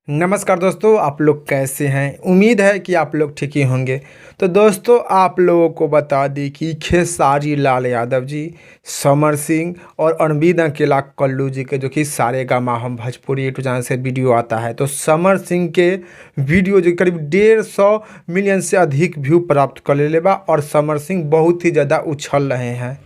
नमस्कार दोस्तों, आप लोग कैसे हैं। उम्मीद है कि आप लोग ठीक ही होंगे। तो दोस्तों, आप लोगों को बता दें कि खेसारी लाल यादव जी, समर सिंह और रणबीर अकेला कल्लू जी के जो कि सारेगामा हम भोजपुरी यूट्यूब चैनल से वीडियो आता है, तो समर सिंह के वीडियो जो करीब 150 मिलियन से अधिक व्यू प्राप्त कर ले बा और समर सिंह बहुत ही ज़्यादा उछल रहे हैं।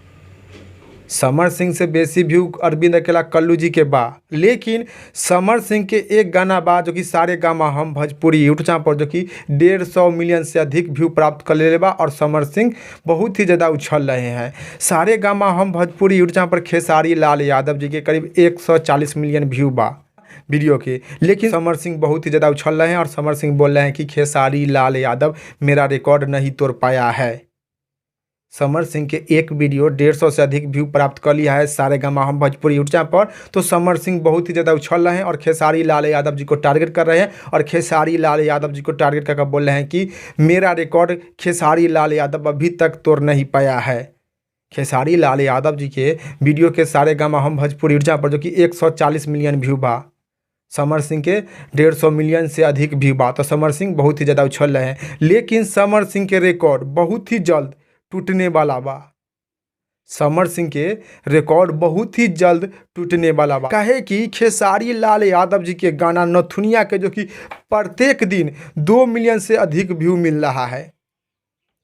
समर सिंह से बेसी व्यू अरविंद अकेला कल्लू जी के बा, लेकिन समर सिंह के एक गाना बा जो कि सारेगामा हम भोजपुरी यूट्यूब चैनल पर जो कि 150 मिलियन से अधिक व्यू प्राप्त कर ले बा और समर सिंह बहुत ही ज़्यादा उछल रहे हैं। सारेगामा हम भोजपुरी यूट्यूब चैनल पर खेसारी लाल यादव जी के करीब 140 मिलियन व्यू बा वीडियो के, लेकिन समर सिंह बहुत ही ज़्यादा उछल रहे हैं और समर सिंह बोल रहे हैं कि खेसारी लाल यादव मेरा रिकॉर्ड नहीं तोड़ पाया है। समर सिंह के एक वीडियो 150 से अधिक व्यू प्राप्त कर लिया है सारेगामा हम भोजपुरी यूट्यूब चैनल पर। तो समर सिंह बहुत ही ज़्यादा उछल रहे हैं और खेसारी लाल यादव जी को टारगेट कर रहे हैं और खेसारी लाल यादव जी को टारगेट करके बोल रहे हैं कि मेरा रिकॉर्ड खेसारी लाल यादव अभी तक तोड़ नहीं पाया है। खेसारी लाल यादव जी के वीडियो के सारेगामा हम भोजपुरी यूट्यूब चैनल पर जो कि 140 मिलियन व्यू बा, समर सिंह के 150 मिलियन से अधिक व्यू बा। तो समर सिंह बहुत ही ज़्यादा उछल रहे हैं, लेकिन समर सिंह के रिकॉर्ड बहुत ही जल्द टूटने वाला बा। समर सिंह के रिकॉर्ड बहुत ही जल्द टूटने वाला बा, काहे कि खेसारी लाल यादव जी के गाना नथुनिया के जो कि प्रत्येक दिन 2 मिलियन से अधिक व्यू मिल रहा है।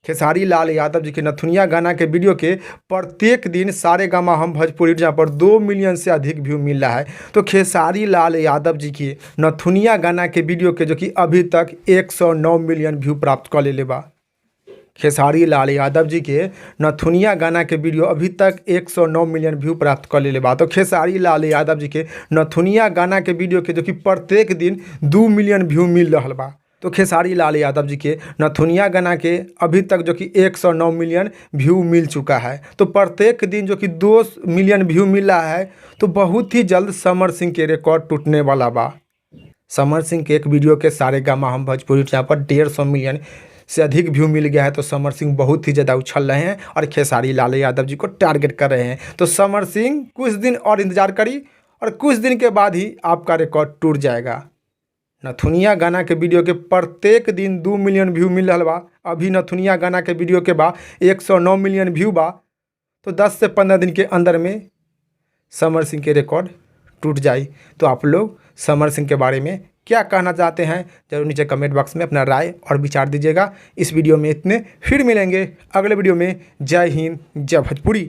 खेसारी लाल यादव जी के नथुनिया गाना के वीडियो के प्रत्येक दिन सारेगामा हम भोजपुरी जहाँ पर 2 मिलियन से अधिक व्यू मिल रहा है। तो खेसारी लाल यादव जी के नथुनिया गाना के वीडियो के जो कि अभी तक 109 मिलियन व्यू प्राप्त कर ले बा। खेसारी लाल यादव जी के नथुनिया गाना के वीडियो अभी तक 109 मिलियन व्यू प्राप्त कर ले बा। तो खेसारी लाल यादव जी के नथुनिया गाना के वीडियो के जो कि प्रत्येक दिन 2 मिलियन व्यू मिल रहा बा। तो खेसारी लाल यादव जी के नथुनिया गाना के अभी तक जो कि 109 मिलियन व्यू मिल चुका है। तो प्रत्येक दिन जो कि 2 मिलियन व्यू मिल रहा है, तो बहुत ही जल्द समर सिंह के रिकॉर्ड टूटने वाला बा। समर सिंह के एक वीडियो के सारेगामा हम भोजपुरी चैनल पर 150 मिलियन से अधिक व्यू मिल गया है। तो समर सिंह बहुत ही ज़्यादा उछल रहे हैं और खेसारी लाल यादव जी को टारगेट कर रहे हैं। तो समर सिंह कुछ दिन और इंतजार करी और कुछ दिन के बाद ही आपका रिकॉर्ड टूट जाएगा। नथुनिया गाना के वीडियो के प्रत्येक दिन 2 मिलियन व्यू मिल रहा बा। अभी नथुनिया गाना के वीडियो के बाद 109 मिलियन व्यू बा। तो 10 से 15 दिन के अंदर में समर सिंह के रिकॉर्ड टूट जाए। तो आप लोग समर सिंह के बारे में क्या कहना चाहते हैं, जरूर नीचे कमेंट बॉक्स में अपना राय और विचार दीजिएगा। इस वीडियो में इतने, फिर मिलेंगे अगले वीडियो में। जय हिंद, जय भोजपुरी।